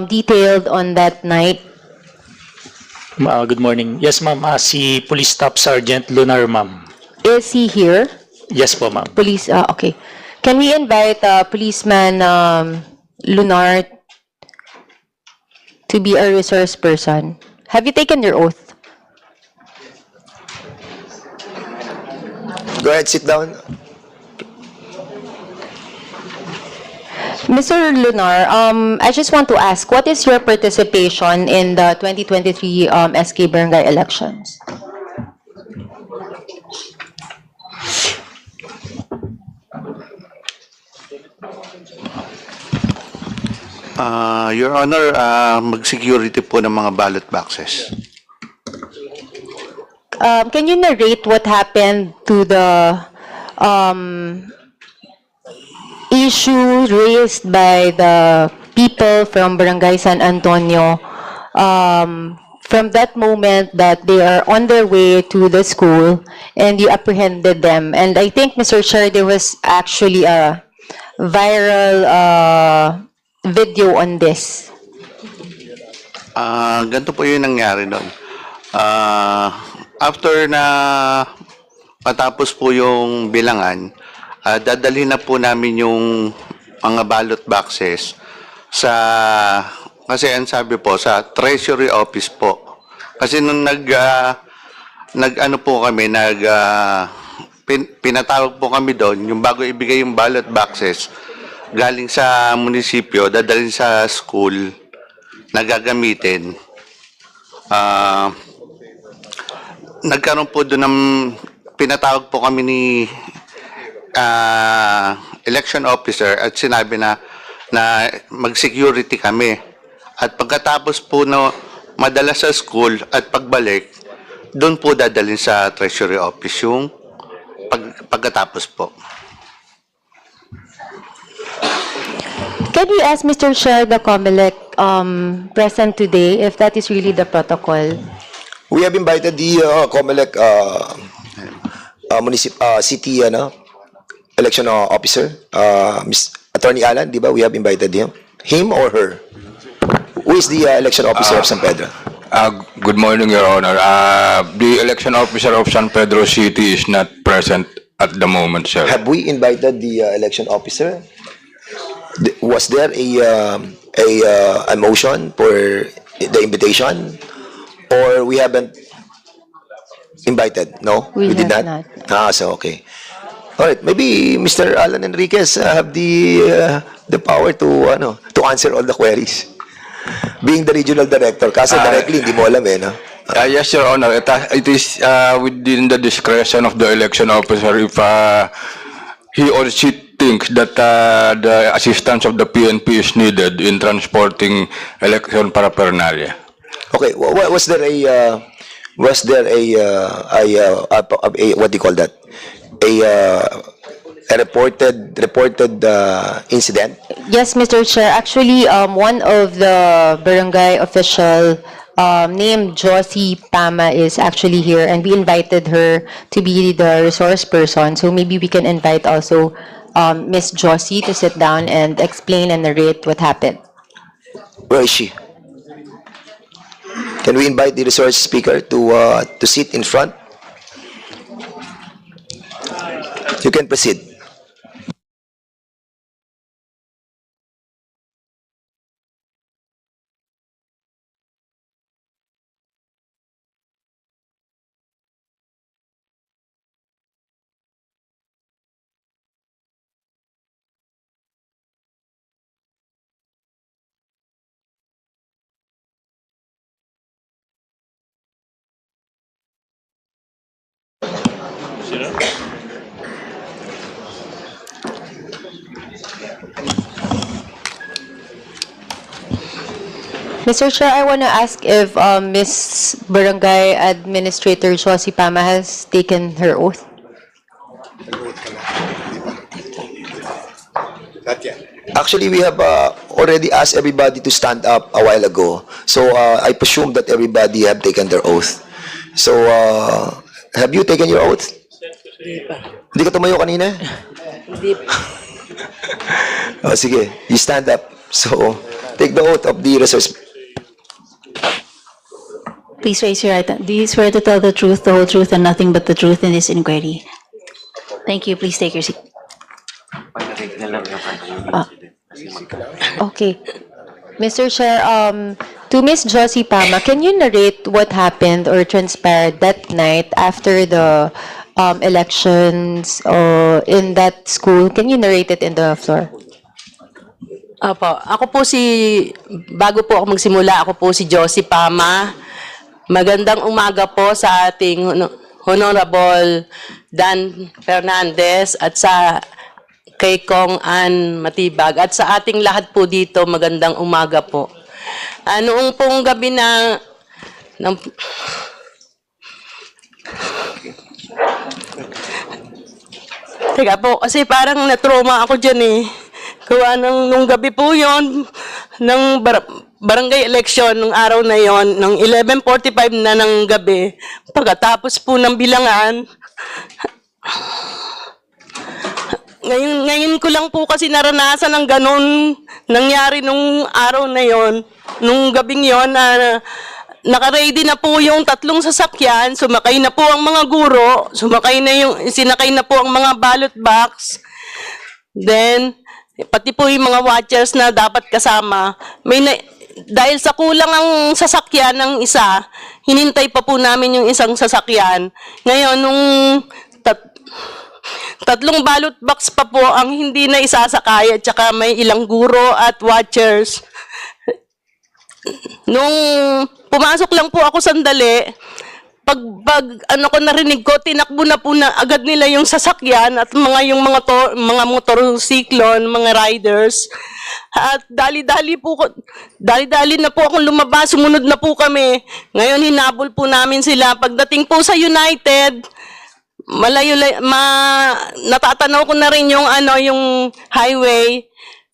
detailed on that night? Good morning. Yes, ma'am. Si Police Staff Sergeant Lunar, ma'am. Is he here? Yes po, ma'am. Police, okay. Can we invite Policeman Lunar to be a resource person? Have you taken your oath? Go ahead, sit down. Mr. Lunar, I just want to ask, what is your participation in the 2023 SK Barangay elections? Your Honor, mag-security po ng mga ballot boxes. Can you narrate what happened to the issue raised by the people from Barangay San Antonio from that moment that they are on their way to the school and you apprehended them? And I think, Mr. Chair, there was actually a viral video on this. Ganito po yung nangyari doon. After na matapos po yung bilangan, dadalhin na po namin yung mga ballot boxes sa, kasi ang sabi po, sa Treasury Office po. Kasi nung nag-ano po kami, pinatawag po kami doon, yung bago ibigay yung ballot boxes, galing sa munisipyo, dadalhin sa school na gagamitin. Nagkaroon po doon ng pinatawag po kami ni election officer at sinabi na mag-security kami. At pagkatapos po na madala sa school at pagbalik, doon po dadalhin sa Treasury Office yung pagkatapos po. Can we ask Mr. Chair, the COMELEC present today, if that is really the protocol? We have invited the COMELEC city election officer, Ms. Attorney Alan, di ba? We have invited him or her. Who is the election officer of San Pedro? Good morning, Your Honor. The election officer of San Pedro City is not present at the moment, sir. Have we invited the election officer? Was there a motion for the invitation, or we haven't invited? No, We did have not. not. So okay. All right. Maybe Mr. Alan Enriquez have the power to answer all the queries. Being the regional director, kasi directly hindi mo alam no? Yes, Your Honor. It is within the discretion of the election officer if he or she thinks that the assistance of the PNP is needed in transporting election paraphernalia. Okay. Was there a what do you call that? A reported incident? Yes, Mr. Chair. Actually, one of the barangay official named Josie Pama is actually here, and we invited her to be the resource person. So maybe we can invite also Miss Josie to sit down and explain and narrate what happened. Where is she? Can we invite the resource speaker to sit in front? You can proceed. Mr. Chair, I want to ask if Miss Barangay Administrator Josie Pama has taken her oath. Actually, we have already asked everybody to stand up a while ago. So I presume that everybody have taken their oath. So have you taken your oath? Hindi ka tumayo kanina? Hindi. Oh, sige, you stand up. So, take the oath of the resource. Please raise your right hand. Do you swear to tell the truth, the whole truth, and nothing but the truth in this inquiry? Thank you. Please take your seat. Okay. Mr. Chair, to Miss Josie Pama, can you narrate what happened or transpired that night after the elections in that school? Can you narrate it in the floor? Opo, bago po ako magsimula, ako po si Josie Pama. Magandang umaga po sa ating Honorable Dan Fernandez at sa kay Kong Ann Matibag at sa ating lahat po dito, magandang umaga po. Noong pong gabi Teka po, kasi parang na-trauma ako dyan eh. Gawa nung gabi po yon ng barangay election, nung araw na yon, ng 11:45 na ng gabi, pagkatapos po ng bilangan, ngayon ko lang po kasi naranasan ng ganun nangyari nung araw na yon, nung gabing yon na naka-ready na po yung 3 sasakyan, sumakay na po ang mga guro, sinakay na po ang mga ballot box, then pati po yung mga watchers na dapat kasama, dahil sa kulang ang sasakyan ng isa, hinintay pa po namin yung isang sasakyan. Ngayon, nung 3 ballot box pa po ang hindi na isasakay at saka may ilang guro at watchers. Nung pumasok lang po ako sandali, pag ko narinig ko, tinakbo na po na agad nila yung sasakyan at yung mga motorsiklon, mga riders. At dali-dali na po akong lumabas, sumunod na po kami. Ngayon hinabol po namin sila. Pagdating po sa United, natatanaw ko na rin yung highway.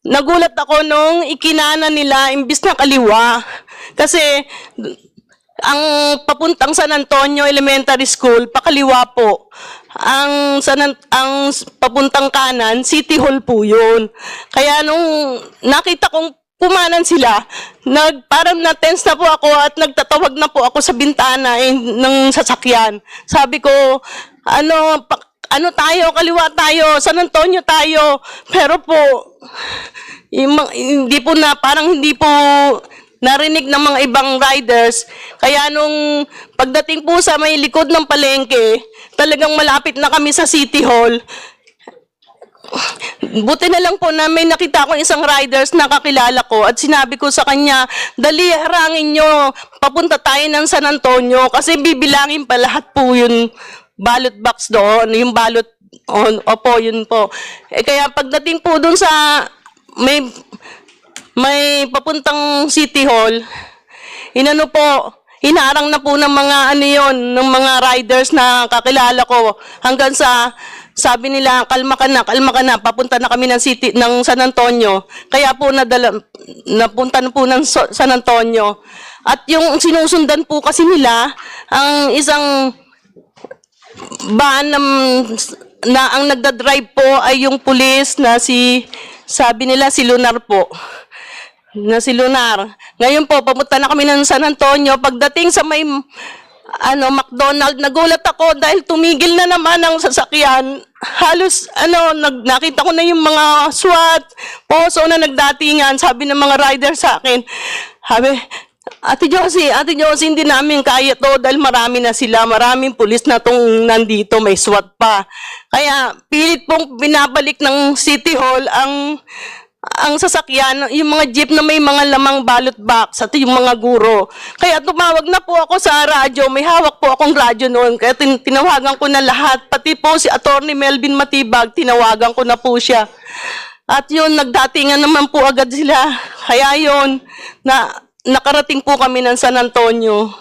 Nagulat ako nung ikinana nila imbis na kaliwa. Kasi ang papuntang San Antonio Elementary School, pakaliwa po. Ang papuntang kanan, City Hall po yun. Kaya nung nakita kong pumanan sila, parang na-tense na po ako at nagtatawag na po ako sa bintana ng sasakyan. Sabi ko, ano tayo, kaliwa tayo, San Antonio tayo. Pero po, parang hindi po narinig ng mga ibang riders. Kaya nung pagdating po sa may likod ng palengke, talagang malapit na kami sa City Hall. Buti na lang po na may nakita ko isang riders na kakilala ko at sinabi ko sa kanya, dali, harangin nyo, papunta tayo ng San Antonio kasi bibilangin pa lahat po yung ballot box doon, yung ballot, opo, yun po. Kaya pagdating po doon sa may papuntang City Hall, hinarang na po ng mga ng mga riders na kakilala ko hanggang sa sabi nila, kalma ka na, papunta na kami ng San Antonio. Kaya po napunta na po ng San Antonio. At yung sinusundan po kasi nila, ang isang van na ang nagdadrive po ay yung pulis na sabi nila si Lunar po. Ngayon po, papunta na kami ng San Antonio. Pagdating sa may McDonald, nagulat ako dahil tumigil na naman ang sasakyan. Halos, nakita ko na yung mga SWAT, poso na nagdatingan. Sabi ng mga rider sa akin, Ate Josie, hindi namin kaya to dahil marami na sila, maraming pulis na tong nandito, may SWAT pa. Kaya pilit pong binabalik ng City Hall ang sasakyan, yung mga jeep na may mga lamang ballot box at yung mga guro. Kaya tumawag na po ako sa radyo, may hawak po akong radyo noon, kaya tinawagan ko na lahat, pati po si Attorney Melvin Matibag, tinawagan ko na po siya. At yun, nagdatingan naman po agad sila. Kaya yun, nakarating po kami ng San Antonio.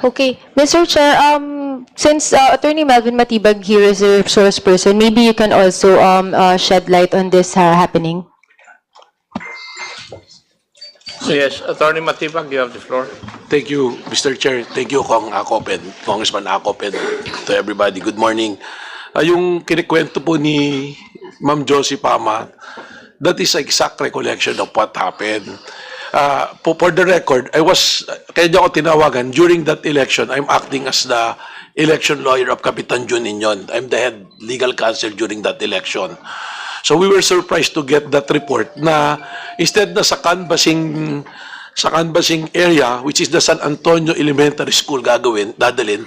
Okay, Mr. Chair, since Attorney Melvin Matibag here is a resource person, maybe you can also shed light on this happening. Yes, Attorney Matibag, you have the floor. Thank you, Mr. Chair. Thank you, Congressman Acop, and to everybody. Good morning. Yung kinikwento po ni Ma'am Josie Pama that is exact recollection of what happened. For the record, kaya niya ako tinawagan, during that election, I'm acting as the election lawyer of Kapitan Jun Inyon. I'm the head legal counsel during that election. So we were surprised to get that report na instead na sa canvassing area, which is the San Antonio Elementary School dadalhin,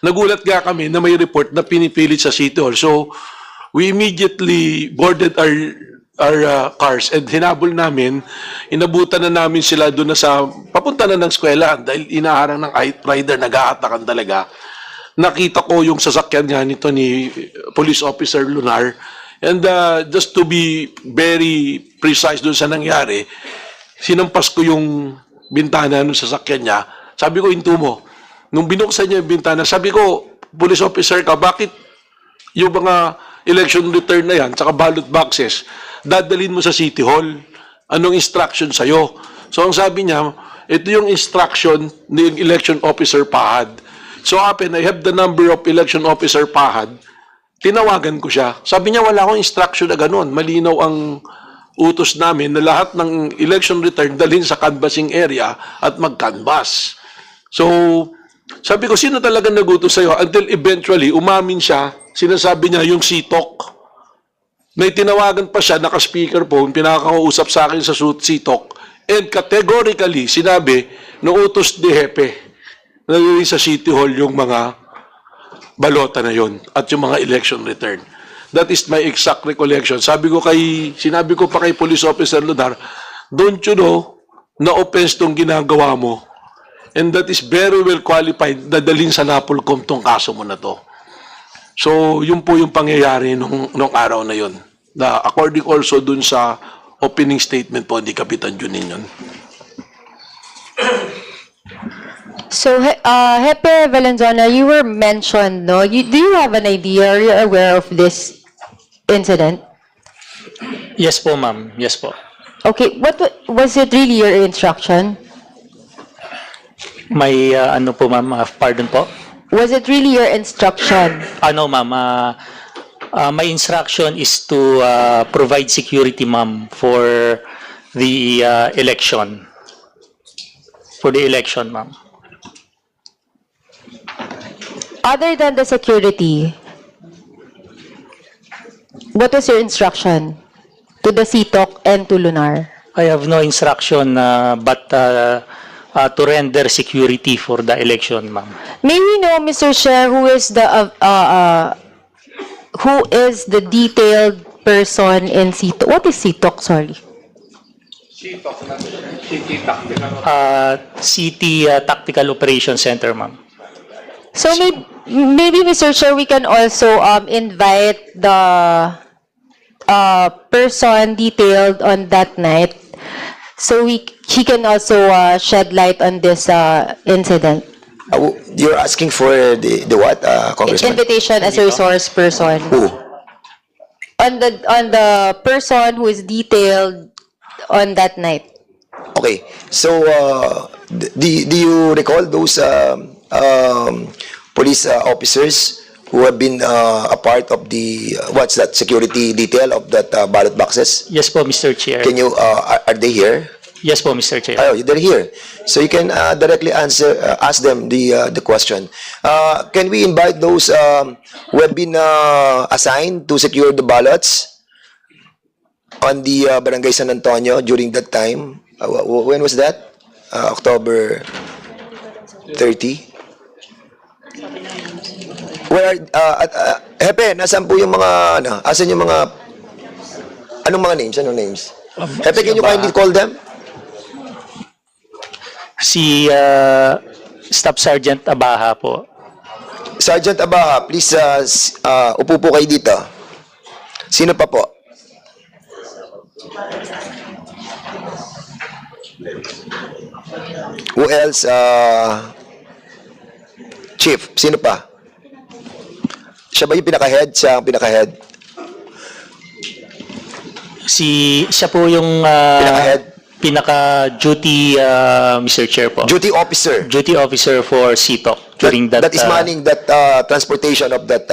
nagulat nga kami na may report na pinipilit sa City Hall. So we immediately boarded our cars and hinabol namin, inabutan na namin sila doon na papunta na ng eskwela dahil inaharang ng rider, nag-aatakan talaga. Nakita ko yung sasakyan nga nito ni Police Officer Lunar. And just to be very precise doon sa nangyari, sinampas ko yung bintana ng sasakyan niya. Sabi ko, hinto mo. Nung binuksan niya yung bintana, sabi ko, Police Officer ka, bakit yung mga election return na yan, tsaka ballot boxes, dadalhin mo sa City Hall? Anong instruction sa'yo? So ang sabi niya, ito yung instruction ng election officer Pahad. So happen, I have the number of election officer Pahad. Tinawagan ko siya. Sabi niya, wala akong instruction na ganun. Malinaw ang utos namin na lahat ng election return dalhin sa canvassing area at mag-canvass. So, sabi ko, sino talaga nagutos sa'yo? Until eventually, umamin siya, sinasabi niya yung CTOC. May tinawagan pa siya, naka-speakerphone, pinakakausap sa akin sa CTOC. And categorically, sinabi, no utos de Hepe, na sa City Hall yung mga balota na yon at yung mga election return. That is my exact recollection. Sinabi ko pa kay Police Officer Lunar, don't you know na offense tong ginagawa mo? And that is very well qualified na dalhin sa Napolcom tong kaso mo na to. So, yun po yung pangyayari nung araw na yun. Na according also dun sa opening statement po ni Kapitan Junin yun. So, Hepe Valenzuela, you were mentioned, no? Do you have an idea? Are you aware of this incident? Yes po, ma'am. Yes po. Okay, was it really your instruction? May ano po, ma'am, pardon po? Was it really your instruction? Ano, ma'am, my instruction is to provide security, ma'am, for the election. For the election, ma'am. Other than the security, what was your instruction to the CTOC and to Lunar? I have no instruction but to render security for the election, ma'am. May we know, Mr. Chair, who is the detailed person in CTOC? What is CTOC? Sorry. City Tactical Operations Center, ma'am. So maybe, Mr. Chair, we can also invite the person detailed on that night, so he can also shed light on this incident. You're asking for the what, Congressman? Invitation as a resource person. Who? On the person who is detailed on that night. Okay, so do you recall those police officers who have been a part of the security detail of that ballot boxes? Yes po, Mr. Chair. Can you are they here? Yes po, Mr. Chair. Oh, they're here, so you can directly ask them the question. Can we invite those who have been assigned to secure the ballots on the Barangay San Antonio during that time? When was that? October 30? Where Hepe, nasaan po yung mga asan yung mga anong mga names? Anong names? Hepe, can you kindly call them? Si Staff Sergeant Abaha po. Sergeant Abaha, please upo po kayo dito. Sino pa po? Who else? Chief, sino pa? Siya ba yung pinaka-head? Siya ang pinaka-head? Siya po yung Pinaka-head? pinaka-duty, Mr. Chair po. Duty officer. Duty officer for CTOC during that. That is manning that transportation of that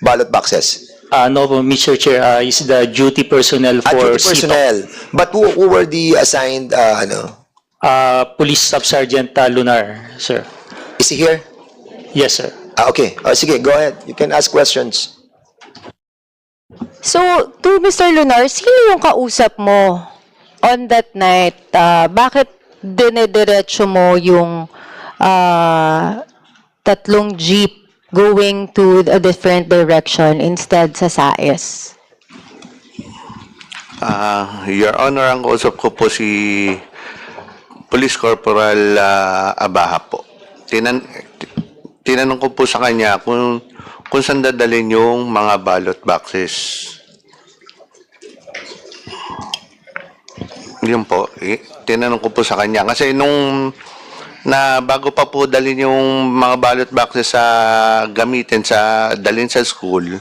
ballot boxes. No, Mr. Chair, is the duty personnel for Duty personnel. But who were the assigned, Police Staff Sergeant Lunar, sir. is he here? Yes, sir. Okay. Sige, go ahead. You can ask questions. So, to Mr. Lunar, sino yung kausap mo on that night? Bakit dinediretso mo yung tatlong jeep going to a different direction instead sa SAES? Your Honor, ang kausap ko po si Police Corporal Abaha po. Tinanong ko po sa kanya kung saan dadalhin yung mga ballot boxes. Yun po. Tinanong ko po sa kanya. Kasi bago pa po dalhin yung mga ballot boxes sa dalhin sa school,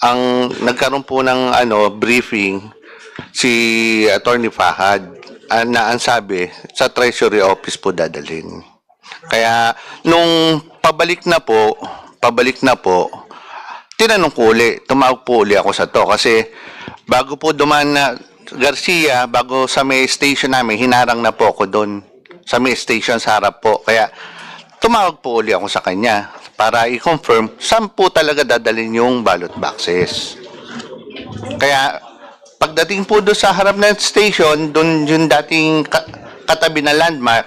ang nagkaroon po ng briefing si Attorney Fahad na ang sabi sa Treasury Office po dadalhin. Kaya nung pabalik na po, tinanong ko tumawag po uli ako sa to kasi bago po dumaan na Garcia, bago sa may station namin, hinarang na po ako doon sa may station sa harap po. Kaya tumawag po uli ako sa kanya para i-confirm saan po talaga dadalhin yung ballot boxes. Kaya pagdating po doon sa harap ng station, doon yung dating katabi na landmark,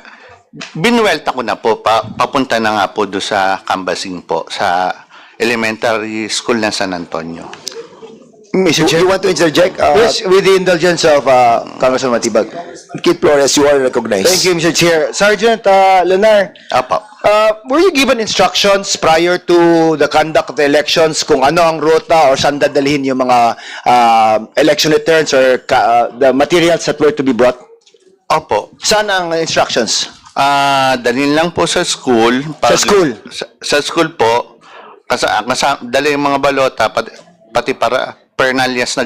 binuwelta ko na po, papunta na nga po doon sa Cambasing po, sa elementary school ng San Antonio. Mr. Chair, you want to interject? Yes, with the indulgence of Congressman Matibag. Kid Flores, you are recognized. Thank you, Mr. Chair. Sergeant Lunar, Apo. were you given instructions prior to the conduct of the elections kung ano ang ruta or saan dadalhin yung mga election returns or the materials that were to be brought? Opo. Saan ang instructions? Dalhin lang po sa school. Sa school? Sa school po. Dali yung mga balota, pati para pernalias na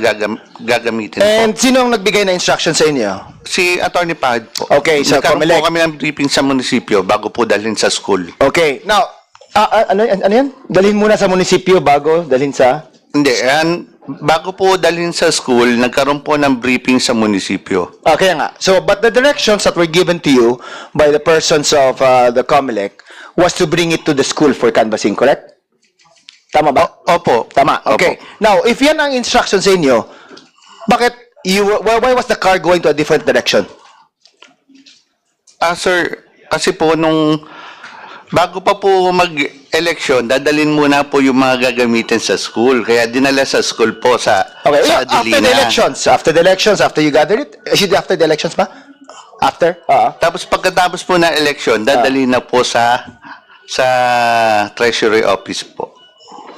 gagamitin And po. sino ang nagbigay na instructions sa inyo? Si Attorney Pahad po. Okay, sa Nagkaroon Comelec. po kami ng briefing sa munisipyo bago po dalhin sa school. Okay, now, ano yan? Dalhin muna sa munisipyo bago dalhin sa... Hindi, bago po dalhin sa school, nagkaroon po ng briefing sa munisipyo. Okay nga. So, but the directions that were given to you by the persons of the COMELEC was to bring it to the school for canvassing, correct? Tama ba? Opo. Tama. Okay. Opo. Now, if yan ang instructions sa inyo, bakit why was the car going to a different direction? Sir, kasi po bago pa po mag-election, dadalhin muna po yung mga gagamitin sa school. Kaya dinala sa school po sa Okay. sa After Adelina. the elections, after you gathered it, is it after the elections ba? After? Tapos pagkatapos po ng election, dadalhin na po sa Treasury Office po.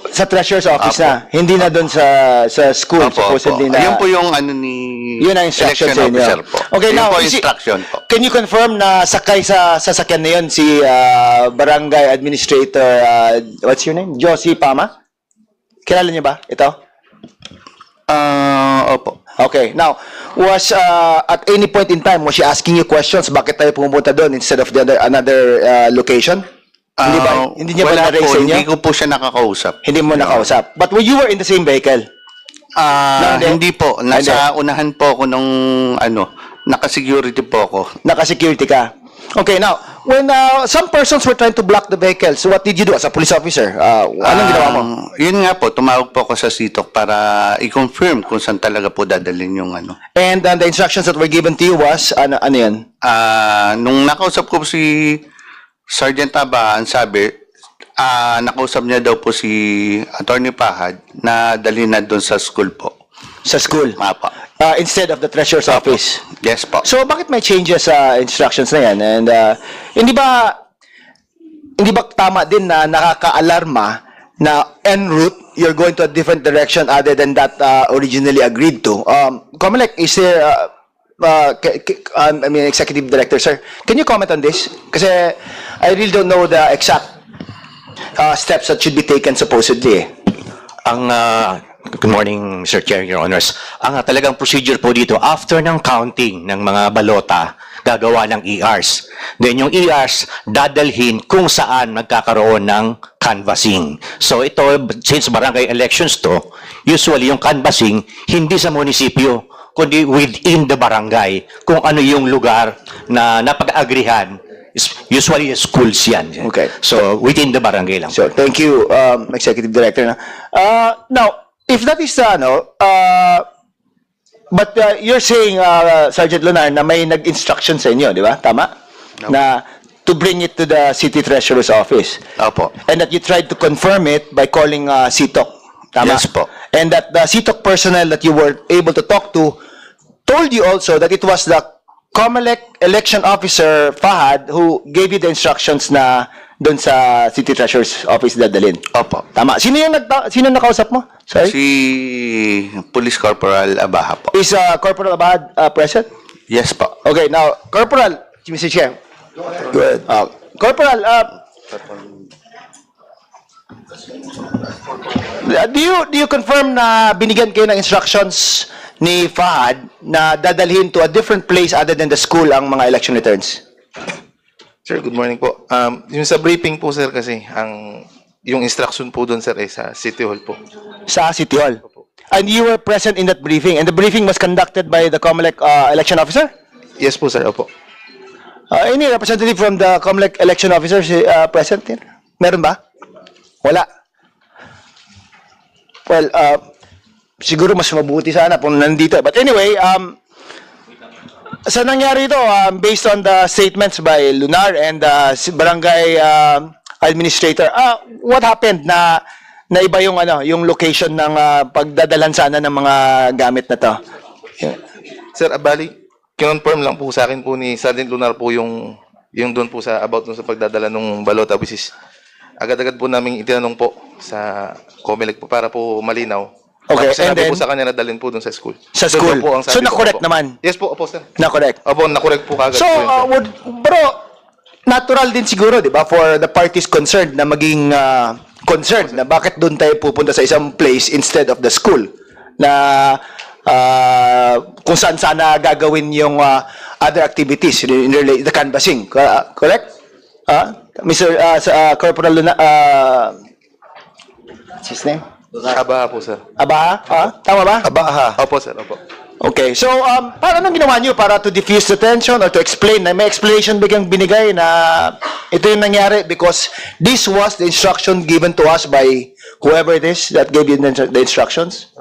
Sa treasurer's office Apo. na, hindi na doon sa school, Opo, supposedly opo. na... Yun po yung Yun ang instruction sa election inyo. officer po. Okay, Yun now, po is it- instruction po. Can you confirm na sakay sa sasakyan na yun si Barangay Administrator, what's your name? Josie Pama? Kilala niyo ba ito? Opo. Okay, now, was at any point in time, was she asking you questions? Bakit tayo pumunta doon instead of another location? Hindi ba? Hindi niya ba Wala na-raise po, sa inyo? hindi ko po siya nakakausap. Hindi mo nakausap. But you were in the same vehicle? Hindi po. Nasa unahan po ako nung naka-security po ako. Naka-security ka. Okay, now, when some persons were trying to block the vehicles, what did you do as a police officer? Anong ginawa mo? Yun nga po, tumawag po ako sa SITOC para i-confirm kung saan talaga po dadalhin yung And the instructions that were given to you was, ano yan? Nung nakausap ko si Sergeant Abaan, sabi, nakausap niya daw po si Attorney Pahad na dalhin na doon sa school po. Sa school? Mapa. Instead of the treasurer's office? Yes po. So, bakit may changes sa instructions na yan? And hindi ba tama din na nakaka-alarma na en route, you're going to a different direction other than that originally agreed to? Comelec, is there... Executive Director, sir, can you comment on this? Kasi I really don't know the exact steps that should be taken supposedly. Good morning, Mr. Chair, Your Honors. Ang talagang procedure po dito, after ng counting ng mga balota, gagawa ng ERs. Then yung ERs, dadalhin kung saan magkakaroon ng canvassing. So ito, since barangay elections to, usually yung canvassing, hindi sa munisipyo, kundi within the barangay, kung ano yung lugar na napag-agrihan. Usually schools yan. Okay. So within the barangay lang. So, thank you, Executive Director. Now, if that is, but you're saying, Sergeant Lunar, na may nag-instruction sa inyo, di ba? Tama? Na to bring it to the City Treasurer's Office. Opo. And that you tried to confirm it by calling CTOC. Tama? Yes po. And that the CTOC personnel that you were able to talk to told you also that it was the COMELEC election officer, Fahad, who gave you the instructions na doon sa City Treasurer's Office dadalhin. Opo. Tama. Sino nakausap mo? Sorry? Si Police Corporal Abaha po. Is Corporal Abad present? Yes po. Okay, now, Corporal, Mr. Chair. Go ahead. Corporal, do you confirm na binigyan kayo ng instructions ni Fahad na dadalhin to a different place other than the school ang mga election returns? Sir, good morning po. Yung sa briefing po, sir, kasi yung instruction po doon, sir, ay sa City Hall po. Sa City Hall? And you were present in that briefing, and the briefing was conducted by the COMELEC election officer? Yes po, sir. Opo. Any representative from the COMELEC election officers present here? Meron ba? Wala. Well, siguro mas mabuti sana kung nandito. But anyway, sa nangyari ito, based on the statements by Lunar and barangay administrator, what happened na iba yung yung location ng pagdadalan sana ng mga gamit na to? Sir, bali, kinonfirm lang po sa akin po ni Sergeant Lunar po yung doon po sa about doon sa pagdadala ng balota, which is agad-agad po namin itinanong po sa COMELEC po para po malinaw. Okay, Tapos and sinabi then, po sa kanya na dalhin po doon sa school. sa Doon school. po ang sabi So, ko, na-correct opo. naman? Yes po, opo, sir. Na-correct? Opo, na-correct po kagad So, po yun, sir. bro, natural din siguro, di ba, for the parties concerned na maging concerned na bakit doon tayo pupunta sa isang place instead of the school na kung saan sana gagawin yung other activities in the canvassing. Correct? Mr. Corporal Luna, what's his name? Abaha po, sir. Abaha? Tama ba? Abaha. Opo, sir. Opo. Okay, so anong ginawa niyo para to diffuse the tension or to explain? Na may explanation biglang binigay na ito yung nangyari because this was the instruction given to us by whoever it is that gave you the instructions?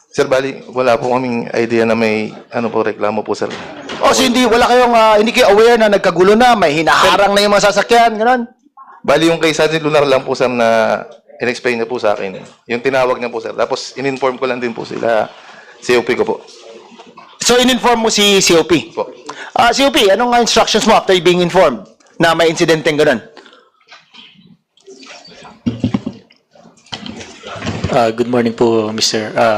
Sir, bali, wala po kaming idea na may reklamo po, sir. O so hindi kayo aware na nagkagulo na, may hinaharang na yung mga sasakyan, gano'n? Bali, yung kay Sergeant Lunar lang po, sir, na in-explain niya po sa akin. Yung tinawag niya po, sir. Tapos, in-inform ko lang din po sila, COP ko po. So, in-inform mo si COP? Po. COP, anong instructions mo after being informed na may insidenteng gano'n? Good morning po,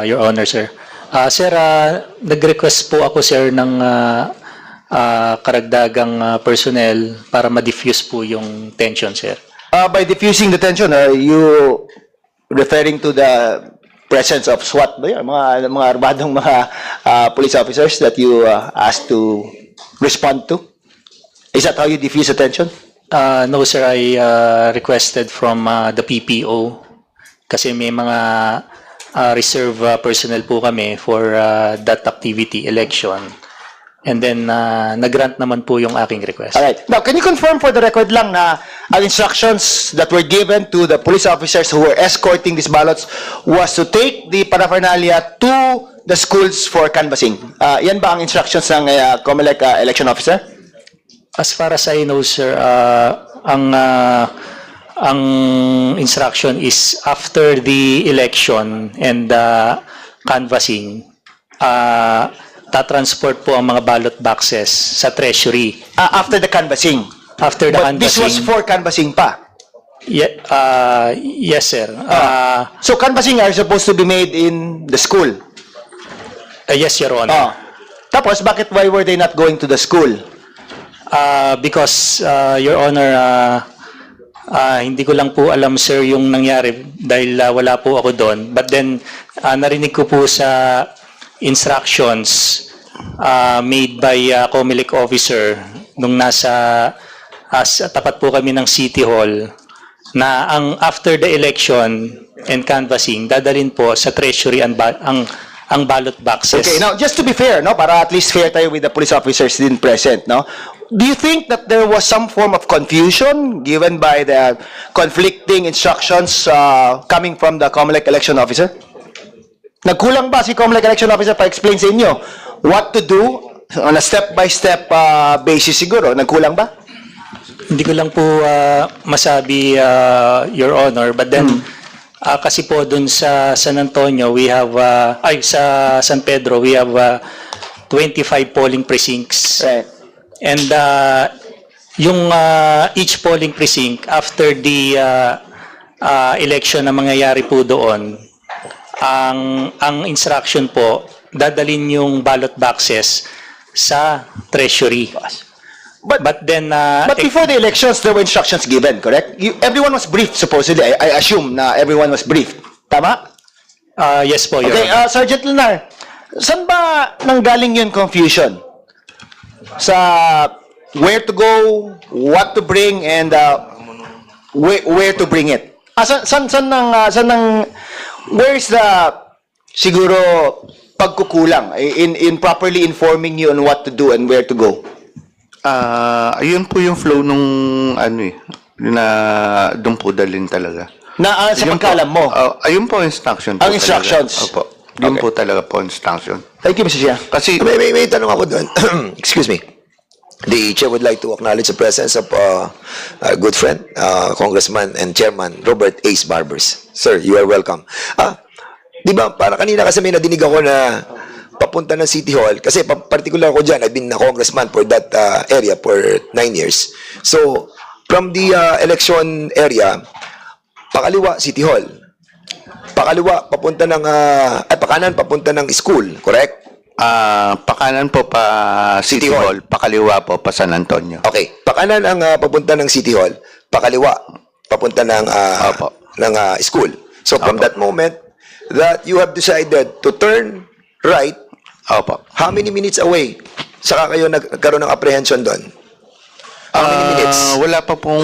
Your Honor, sir. Sir, nag-request po ako, sir, ng karagdagang personnel para ma-diffuse po yung tension, sir. By diffusing the tension, are you referring to the presence of SWAT ba yun? Mga armadong mga police officers that you asked to respond to? Is that how you diffuse the tension? No, sir, I requested from the PPO kasi may mga reserve personnel po kami for that activity, election. And then, nag-grant naman po yung aking request. Alright. Now, can you confirm for the record lang na ang instructions that were given to the police officers who were escorting these ballots was to take the paraphernalia to the schools for canvassing? Yan ba ang instructions ng COMELEC election officer? As far as I know, sir, ang instruction is after the election and canvassing, tatransport po ang mga ballot boxes sa treasury. After the canvassing? After the But this canvassing. was for canvassing pa? Yes, sir. So canvassing are supposed to be made in the school? Yes, Your Honor. Tapos, why were they not going to the school? Because, Your Honor, hindi ko lang po alam, sir, yung nangyari dahil wala po ako doon. But then, narinig ko po sa instructions made by COMELEC officer nung tapat po kami ng City Hall na ang after the election and canvassing, dadalhin po sa Treasury ang ballot boxes. Okay, now just to be fair, no, para at least fair tayo with the police officers din present, no? Do you think that there was some form of confusion given by the conflicting instructions coming from the COMELEC election officer? Nagkulang ba si COMELEC election officer para explain sa inyo what to do on a step-by-step basis siguro? Nagkulang ba? Hindi ko lang po masabi, Your Honor, but then kasi po dun sa San Antonio, we have, sa San Pedro, we have 25 polling precincts. Right. And yung each polling precinct, after the election na mangyayari po doon, ang instruction po, dadalhin yung ballot boxes sa Treasury. But then But before the elections, there were instructions given, correct? Everyone was briefed, supposedly. I assume na everyone was briefed. Tama? yes po, Your Okay, Honor. Sergeant Lunar, saan ba nanggaling yung confusion? Sa where to go, what to bring, and where to bring it? Where's the, siguro, pagkukulang in properly informing you on what to do and where to go? Ayun po yung flow nung na doon po dalhin talaga. Na sa Ayun pagkalam mo? Ayun po instruction po Ang instructions? talaga. Opo. Yun Okay. po talaga po instruction. Thank you, Mr. Chair. Kasi May tanong ako doon. Excuse me. The chair would like to acknowledge the presence of our good friend, Congressman and Chairman Robert Ace Barbers. Sir, you are welcome. Di ba, para kanina kasi may nadinig ako na papunta ng City Hall, kasi particular ako dyan, I've been a congressman for that area for 9 years. So, from the election area, pakaliwa, City Hall. Pakaliwa, papunta ng, pakanan, papunta ng school, correct? pakanan po pa City Hall, pakaliwa po pa San Antonio. Okay, pakanan ang papunta ng City Hall, pakaliwa, papunta ng, ng school. So, from that moment, that you have decided to turn right, Opo. how many minutes away saka kayo nagkaroon ng apprehension doon? How many minutes? Wala pa pong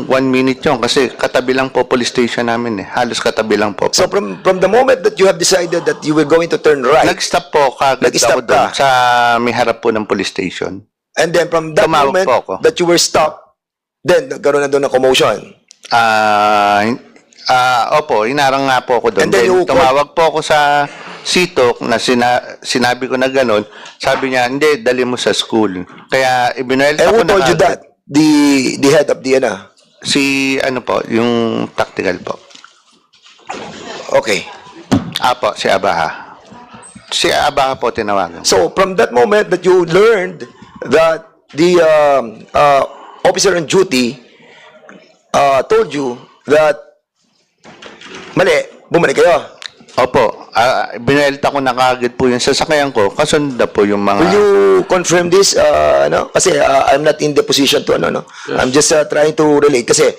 1 minute yun kasi katabi lang po police station namin eh. Halos katabi lang po. So from the moment that you have decided that you were going to turn right, Nag-stop po kagad Nag-stop ako doon ka? sa may harap po ng police station. and then from that Tumawag moment po ako. that you were stopped, then nagkaroon na doon ng commotion. Opo, inarang nga po ako doon. And then you Tumawag po ako sa CITOC na sinabi ko na gano'n. Sabi niya, hindi, dali mo sa school. Kaya ibinuelta And ko who na told you kagad. that? The head of the Si ano po, yung tactical po. Okay. Apo, si Abaha. Si Abaha po tinawagan. So from that moment that you learned that the officer on duty told you that mali, bumalik kayo. Opo, binuelta ko na kagad po yung sasakyan ko, kasunod po yung mga... Will you confirm this? No? Kasi I'm not in the position to no. I'm just trying to relate kasi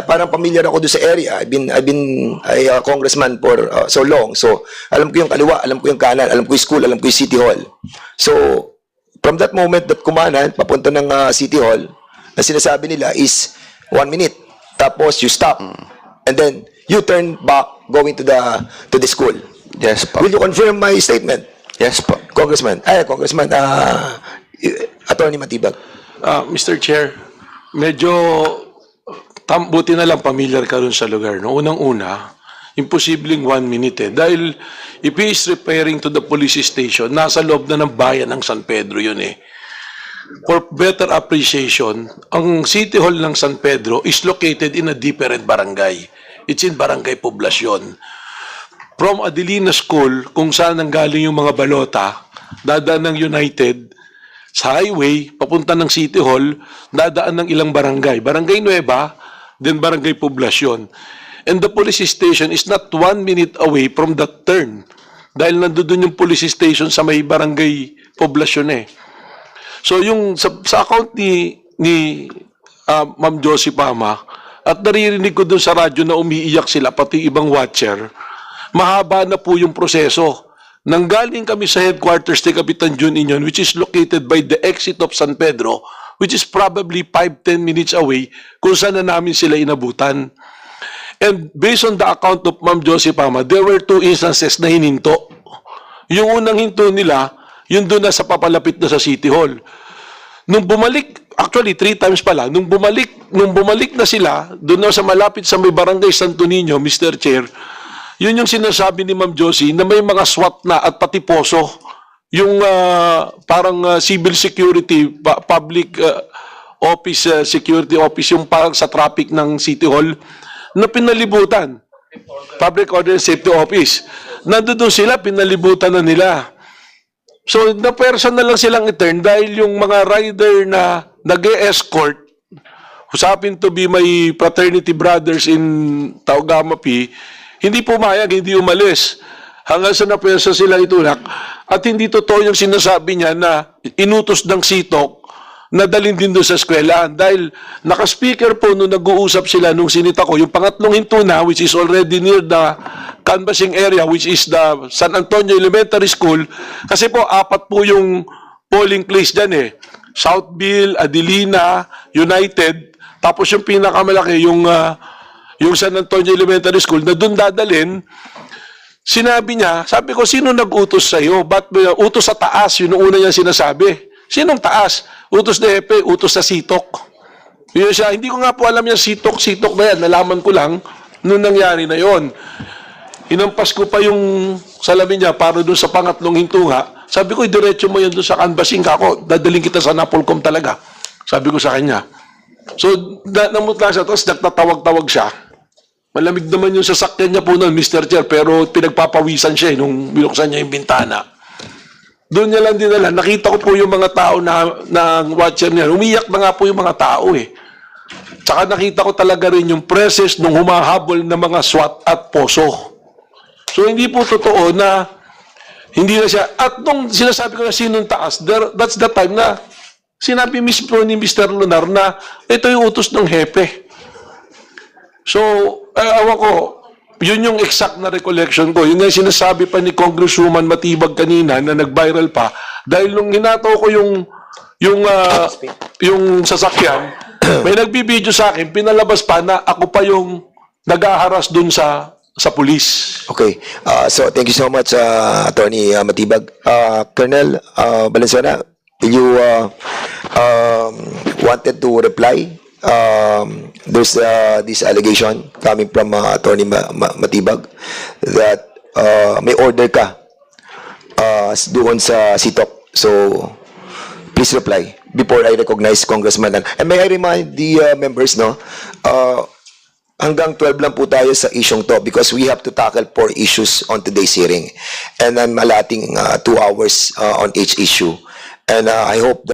parang familiar ako doon sa area. I've been a congressman for so long. So alam ko yung kaliwa, alam ko yung kanan, alam ko yung school, alam ko yung City Hall. So from that moment that kumanan papunta ng City Hall, na sinasabi nila is 1 minute. Tapos you stop. And then you turn back going to the school. Yes po. Will you confirm my statement? Yes po. Congressman, Attorney Matibag. Mr. Chair, medyo buti na lang familiar ka rin sa lugar. No? Unang-una, imposibleng 1 minute eh. Dahil if he is referring to the police station, nasa loob na ng bayan ng San Pedro yun eh. For better appreciation, ang City Hall ng San Pedro is located in a different barangay. It's in Barangay Poblacion. From Adelina School, kung saan nanggaling yung mga balota, dadaan ng United, sa highway, papunta ng City Hall, dadaan ng ilang barangay. Barangay Nueva, then Barangay Poblacion. And the police station is not 1 minute away from that turn. Dahil nandoon yung police station sa may Barangay Poblacion eh. So yung sa account ni Ma'am Josie Pama, at naririnig ko dun sa radyo na umiiyak sila, pati ibang watcher, mahaba na po yung proseso nanggaling kami sa headquarters ni Kapitan Jun Inyon, which is located by the exit of San Pedro, which is probably 5-10 minutes away kung saan na namin sila inabutan. And based on the account of Ma'am Josie Pama, there were 2 instances na hininto. Yung unang hinto nila, yun doon na sa papalapit na sa City Hall. Nung bumalik, actually 3 times pala, nung bumalik na sila, doon na sa malapit sa may barangay Santo Niño, Mr. Chair, yun yung sinasabi ni Ma'am Josie na may mga SWAT na at pati poso, yung parang civil security, public office, security office, yung parang sa traffic ng City Hall, na pinalibutan. Public Order and Safety Office. Nandoon sila, pinalibutan na nila. So, na-person na lang silang i-turn dahil yung mga rider na nag-e-escort, who happen to be my fraternity brothers in Taugama P, hindi pumayag, hindi umalis. Hanggang sa na-person sila itulak. At hindi totoo yung sinasabi niya na inutos ng sitok na dalhin din doon sa eskwelahan. Dahil naka-speaker po nung nag-uusap sila nung sinita ko, yung pangatlong hinto na, which is already near the canvassing area, which is the San Antonio Elementary School, kasi po 4 po yung polling place dyan eh. Southville, Adelina, United, tapos yung pinakamalaki, yung San Antonio Elementary School, na doon dadalhin. Sinabi niya, sabi ko, sino nag-utos sa'yo? Ba't utos sa taas? Yun ang una niya sinasabi. Sinong taas? Utos na Hepe, utos sa sitok. Yun siya, hindi ko nga po alam yung sitok na yan. Nalaman ko lang nung nangyari na yon. Hinampas ko pa yung salamin niya para doon sa pangatlong hintunga. Sabi ko, diretso mo yan doon sa canvassing ka ako. Dadaling kita sa Napolcom talaga. Sabi ko sa kanya. So, namutla siya, tapos nagtatawag-tawag siya. Malamig naman yung sasakyan niya po noon, Mr. Chair, pero pinagpapawisan siya nung binuksan niya yung bintana. Doon niya lang dinala. Nakita ko po yung mga tao na watcher niya. Umiyak na nga po yung mga tao eh. Tsaka nakita ko talaga rin yung presence ng humahabol na mga SWAT at poso. So hindi po totoo na hindi na siya. At nung sinasabi ko na sinong taas, that's the time na sinabi mismo ni Mr. Lunar na ito yung utos ng Hepe. So, awan ko, yun yung exact na recollection ko. Yun yung sinasabi pa ni Congresswoman Matibag kanina na nag-viral pa. Dahil nung hinato ko yung sasakyan, may nagbibideo sa akin, pinalabas pa na ako pa yung nag-aharas dun sa pulis. Okay. So, thank you so much, Attorney Matibag. Colonel Valenzuela, will you wanted to reply? There's this allegation coming from Attorney Matibag that may order ka doon sa CITOC. So, please reply before I recognize Congressman. And may I remind the members, no, hanggang 12 lang po tayo sa isyong to because we have to tackle 4 issues on today's hearing. And I'm allotting 2 hours on each issue. And I hope that